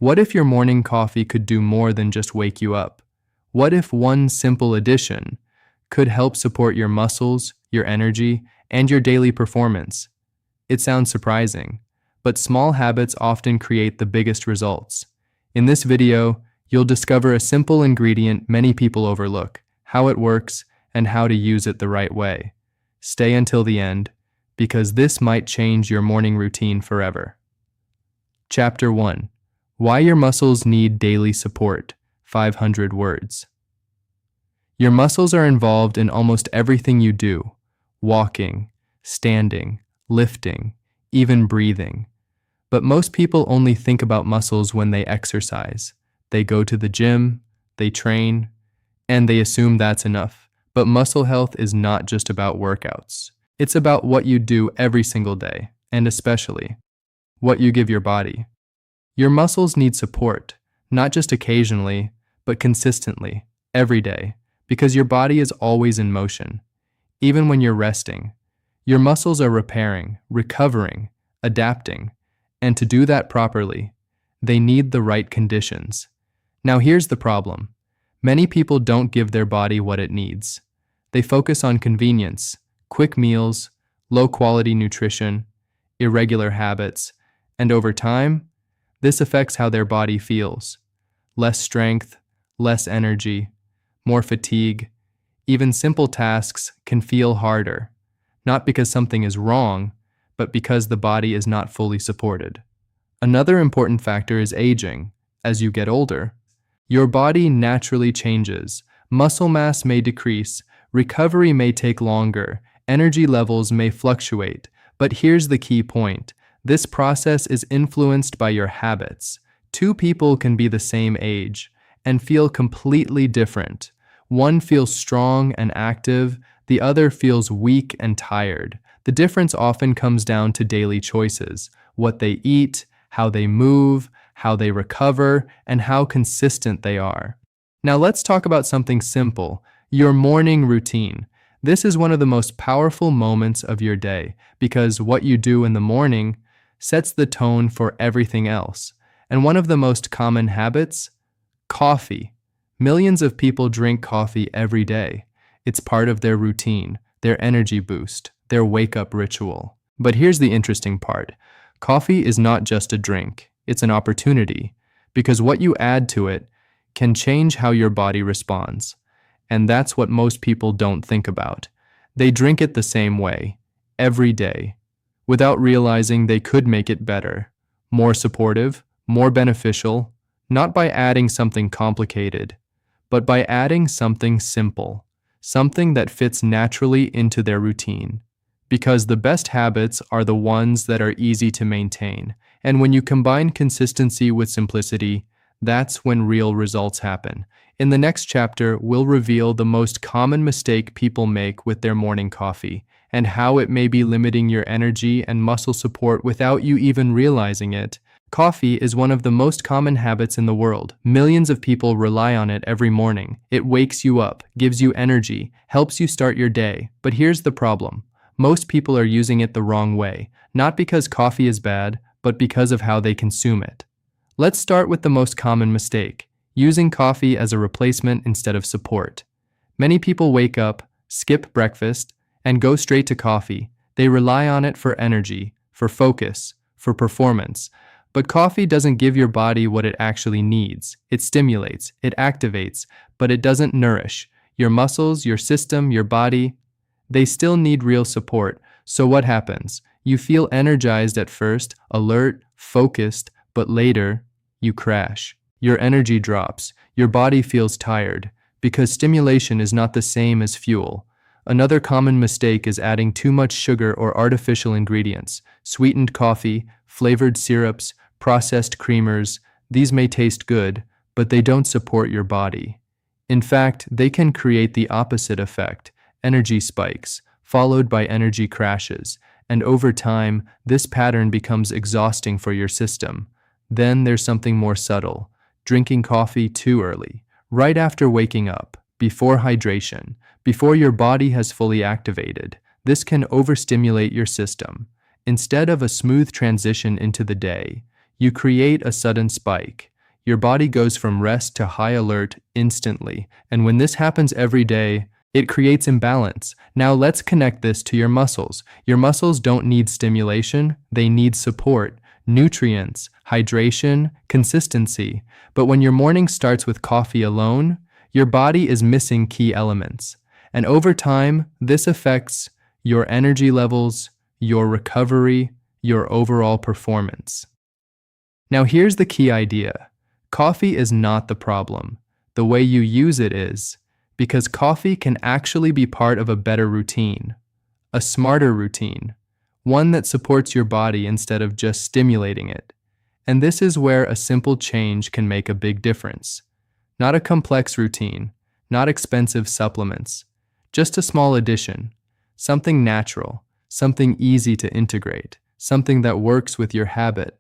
What if your morning coffee could do more than just wake you up? What if one simple addition could help support your muscles, your energy, and your daily performance? It sounds surprising, but small habits often create the biggest results. In this video, you'll discover a simple ingredient many people overlook, how it works, and how to use it the right way. Stay until the end, because this might change your morning routine forever. Chapter 1. Why your muscles need daily support. 500 words. Your muscles are involved in almost everything you do: walking, standing, lifting, even breathing. But most people only think about muscles when they exercise. They go to the gym, they train, and they assume that's enough. But muscle health is not just about workouts. It's about what you do every single day, and especially what you give your body. Your muscles need support, not just occasionally, but consistently, every day, because your body is always in motion. Even when you're resting, your muscles are repairing, recovering, adapting, and to do that properly, they need the right conditions. Now here's the problem. Many people don't give their body what it needs. They focus on convenience, quick meals, low-quality nutrition, irregular habits, and over time, this affects how their body feels. Less strength, less energy, more fatigue. Even simple tasks can feel harder, not because something is wrong, but because the body is not fully supported. Another important factor is aging. As you get older, your body naturally changes. Muscle mass may decrease, recovery may take longer, energy levels may fluctuate. But here's the key point. This process is influenced by your habits. Two people can be the same age and feel completely different. One feels strong and active, the other feels weak and tired. The difference often comes down to daily choices: what they eat, how they move, how they recover, and how consistent they are. Now let's talk about something simple: your morning routine. This is one of the most powerful moments of your day because what you do in the morning sets the tone for everything else. And one of the most common habits? Coffee. Millions of people drink coffee every day. It's part of their routine, their energy boost, their wake-up ritual. But here's the interesting part. Coffee is not just a drink, it's an opportunity, because what you add to it can change how your body responds. And that's what most people don't think about. They drink it the same way, every day, without realizing they could make it better, more supportive, more beneficial, not by adding something complicated, but by adding something simple, something that fits naturally into their routine. Because the best habits are the ones that are easy to maintain. And when you combine consistency with simplicity, that's when real results happen. In the next chapter, we'll reveal the most common mistake people make with their morning coffee and how it may be limiting your energy and muscle support without you even realizing it. Coffee is one of the most common habits in the world. Millions of people rely on it every morning. It wakes you up, gives you energy, helps you start your day. But here's the problem. Most people are using it the wrong way, not because coffee is bad, but because of how they consume it. Let's start with the most common mistake: using coffee as a replacement instead of support. Many people wake up, skip breakfast, and go straight to coffee. They rely on it for energy, for focus, for performance. But coffee doesn't give your body what it actually needs. It stimulates, it activates, but it doesn't nourish. Your muscles, your system, your body, they still need real support. So what happens? You feel energized at first, alert, focused, but later, you crash. Your energy drops. Your body feels tired, because stimulation is not the same as fuel. Another common mistake is adding too much sugar or artificial ingredients. Sweetened coffee, flavored syrups, processed creamers. These may taste good, but they don't support your body. In fact, they can create the opposite effect: energy spikes, followed by energy crashes. And over time, this pattern becomes exhausting for your system. Then there's something more subtle: drinking coffee too early, right after waking up, before hydration, before your body has fully activated. This can overstimulate your system. Instead of a smooth transition into the day, you create a sudden spike. Your body goes from rest to high alert instantly. And when this happens every day, it creates imbalance. Now let's connect this to your muscles. Your muscles don't need stimulation, they need support, nutrients, hydration, consistency. But when your morning starts with coffee alone, your body is missing key elements. And over time, this affects your energy levels, your recovery, your overall performance. Now here's the key idea. Coffee is not the problem. The way you use it is, because coffee can actually be part of a better routine, a smarter routine, one that supports your body instead of just stimulating it. And this is where a simple change can make a big difference. Not a complex routine, not expensive supplements, just a small addition, something natural, something easy to integrate, something that works with your habit,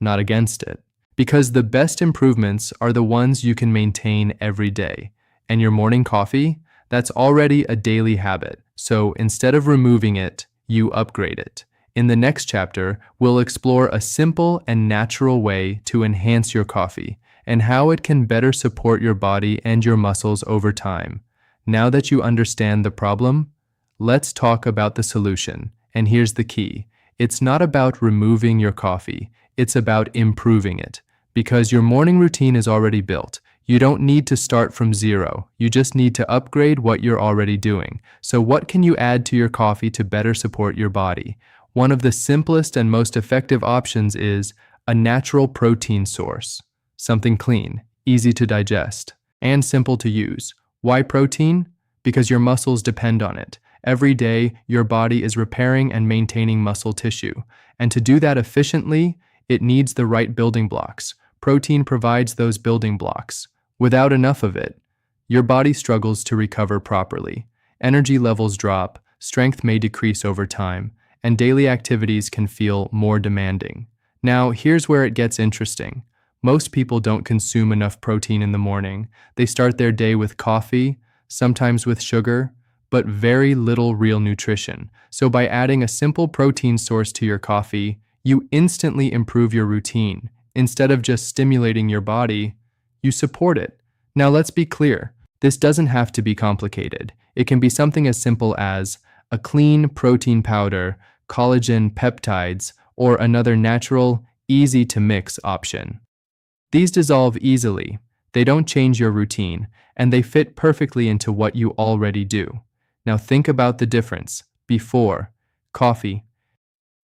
not against it. Because the best improvements are the ones you can maintain every day. And your morning coffee, that's already a daily habit. So instead of removing it, you upgrade it. In the next chapter, we'll explore a simple and natural way to enhance your coffee and how it can better support your body and your muscles over time. Now that you understand the problem, let's talk about the solution. And here's the key. It's not about removing your coffee. It's about improving it. Because your morning routine is already built. You don't need to start from zero. You just need to upgrade what you're already doing. So what can you add to your coffee to better support your body? One of the simplest and most effective options is a natural protein source. Something clean, easy to digest, and simple to use. Why protein? Because your muscles depend on it. Every day, your body is repairing and maintaining muscle tissue. And to do that efficiently, it needs the right building blocks. Protein provides those building blocks. Without enough of it, your body struggles to recover properly. Energy levels drop, strength may decrease over time, and daily activities can feel more demanding. Now, here's where it gets interesting. Most people don't consume enough protein in the morning. They start their day with coffee, sometimes with sugar, but very little real nutrition. So by adding a simple protein source to your coffee, you instantly improve your routine. Instead of just stimulating your body, you support it. Now let's be clear, this doesn't have to be complicated. It can be something as simple as a clean protein powder, collagen peptides, or another natural, easy-to-mix option. These dissolve easily, they don't change your routine, and they fit perfectly into what you already do. Now think about the difference. Before, coffee,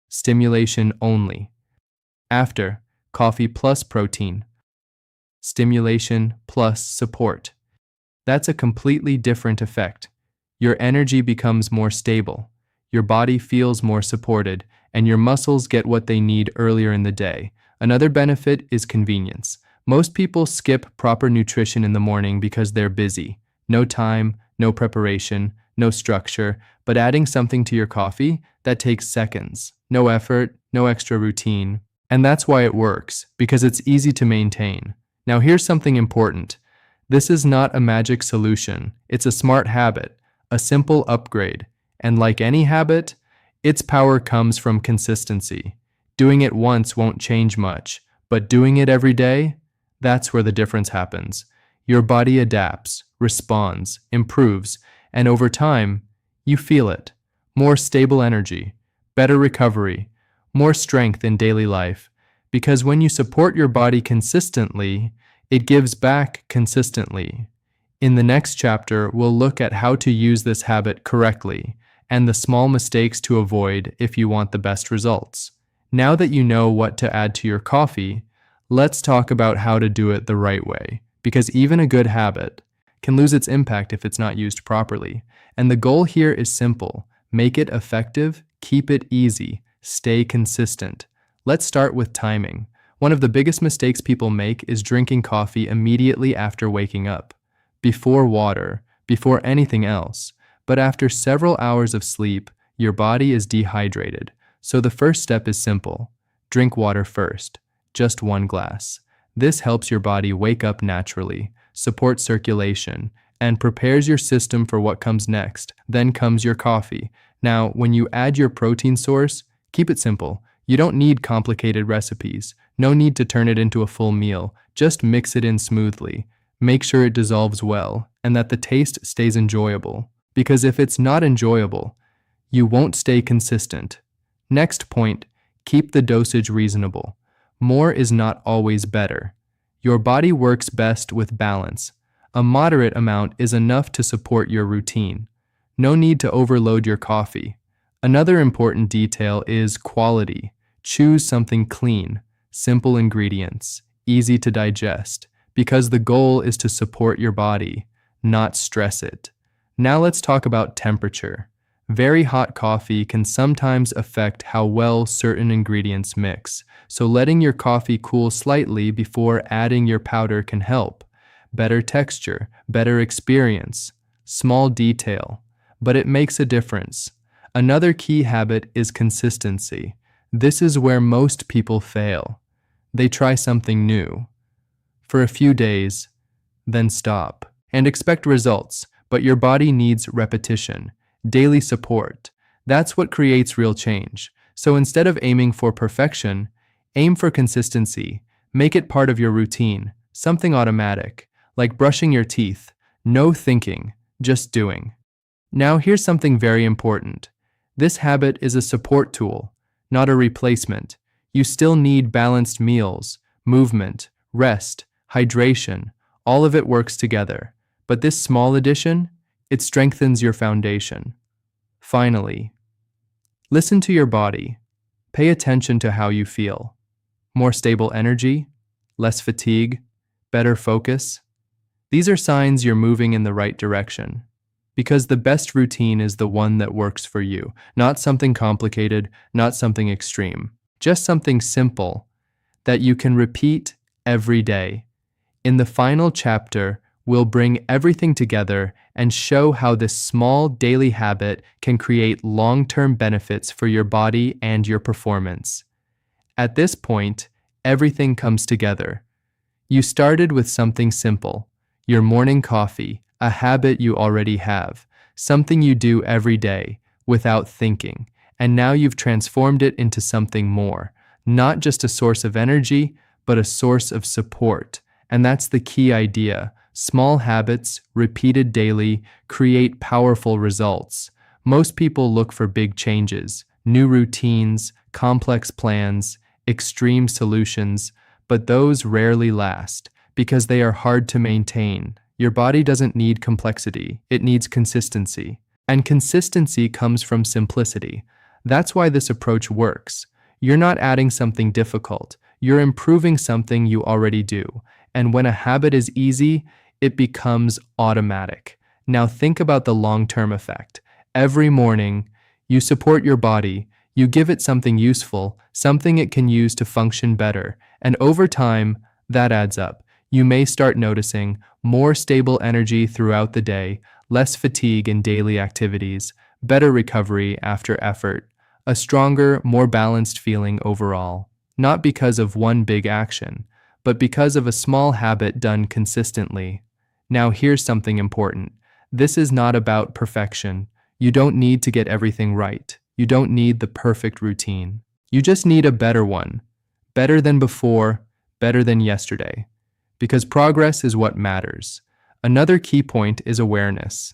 stimulation only. After, coffee plus protein, stimulation plus support. That's a completely different effect. Your energy becomes more stable, your body feels more supported, and your muscles get what they need earlier in the day. Another benefit is convenience. Most people skip proper nutrition in the morning because they're busy. No time, no preparation, no structure, but adding something to your coffee, that takes seconds. No effort, no extra routine. And that's why it works, because it's easy to maintain. Now here's something important. This is not a magic solution. It's a smart habit, a simple upgrade. And like any habit, its power comes from consistency. Doing it once won't change much, but doing it every day, that's where the difference happens. Your body adapts, responds, improves, and over time, you feel it. More stable energy, better recovery, more strength in daily life. Because when you support your body consistently, it gives back consistently. In the next chapter, we'll look at how to use this habit correctly and the small mistakes to avoid if you want the best results. Now that you know what to add to your coffee, let's talk about how to do it the right way. Because even a good habit can lose its impact if it's not used properly. And the goal here is simple. Make it effective, keep it easy, stay consistent. Let's start with timing. One of the biggest mistakes people make is drinking coffee immediately after waking up. Before water, before anything else. But after several hours of sleep, your body is dehydrated. So the first step is simple. Drink water first, just 1 glass. This helps your body wake up naturally, supports circulation, and prepares your system for what comes next. Then comes your coffee. Now, when you add your protein source, keep it simple. You don't need complicated recipes. No need to turn it into a full meal. Just mix it in smoothly. Make sure it dissolves well and that the taste stays enjoyable. Because if it's not enjoyable, you won't stay consistent. Next point, keep the dosage reasonable. More is not always better. Your body works best with balance. A moderate amount is enough to support your routine. No need to overload your coffee. Another important detail is quality. Choose something clean, simple ingredients, easy to digest, because the goal is to support your body, not stress it. Now let's talk about temperature. Very hot coffee can sometimes affect how well certain ingredients mix, so letting your coffee cool slightly before adding your powder can help. Better texture, better experience, small detail, but it makes a difference. Another key habit is consistency. This is where most people fail. They try something new for a few days, then stop, and expect results, but your body needs repetition, daily support. That's what creates real change. So instead of aiming for perfection, aim for consistency. Make it part of your routine, something automatic, like brushing your teeth. No thinking, just doing. Now here's something very important. This habit is a support tool, not a replacement. You still need balanced meals, movement, rest, hydration. All of it works together. But this small addition, it strengthens your foundation. Finally, listen to your body. Pay attention to how you feel. More stable energy, less fatigue, better focus. These are signs you're moving in the right direction. Because the best routine is the one that works for you, not something complicated, not something extreme, just something simple that you can repeat every day. In the final chapter, we'll bring everything together and show how this small daily habit can create long-term benefits for your body and your performance. At this point, everything comes together. You started with something simple, your morning coffee, a habit you already have, something you do every day without thinking, and now you've transformed it into something more, not just a source of energy, but a source of support. And that's the key idea. Small habits, repeated daily, create powerful results. Most people look for big changes, new routines, complex plans, extreme solutions, but those rarely last because they are hard to maintain. Your body doesn't need complexity, it needs consistency. And consistency comes from simplicity. That's why this approach works. You're not adding something difficult, you're improving something you already do. And when a habit is easy, it becomes automatic. Now think about the long-term effect. Every morning, you support your body, you give it something useful, something it can use to function better, and over time, that adds up. You may start noticing more stable energy throughout the day, less fatigue in daily activities, better recovery after effort, a stronger, more balanced feeling overall. Not because of one big action, but because of a small habit done consistently. Now here's something important. This is not about perfection. You don't need to get everything right. You don't need the perfect routine. You just need a better one. Better than before, better than yesterday. Because progress is what matters. Another key point is awareness.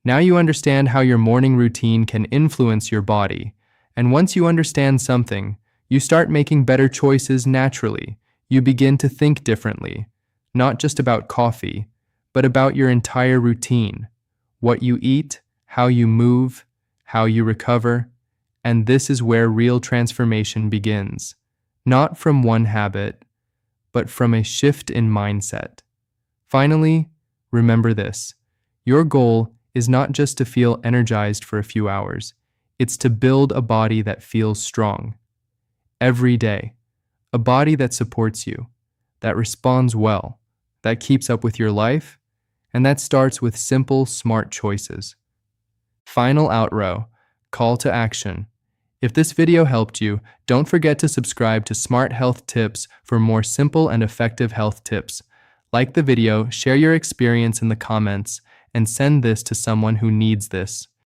Now you understand how your morning routine can influence your body. And once you understand something, you start making better choices naturally. You begin to think differently, not just about coffee, but about your entire routine, what you eat, how you move, how you recover, and this is where real transformation begins, not from one habit, but from a shift in mindset. Finally, remember this, your goal is not just to feel energized for a few hours, it's to build a body that feels strong. Every day, a body that supports you, that responds well, that keeps up with your life, and that starts with simple, smart choices. Final outro, call to action. If this video helped you, don't forget to subscribe to Smart Health Tips for more simple and effective health tips. Like the video, share your experience in the comments, and send this to someone who needs this.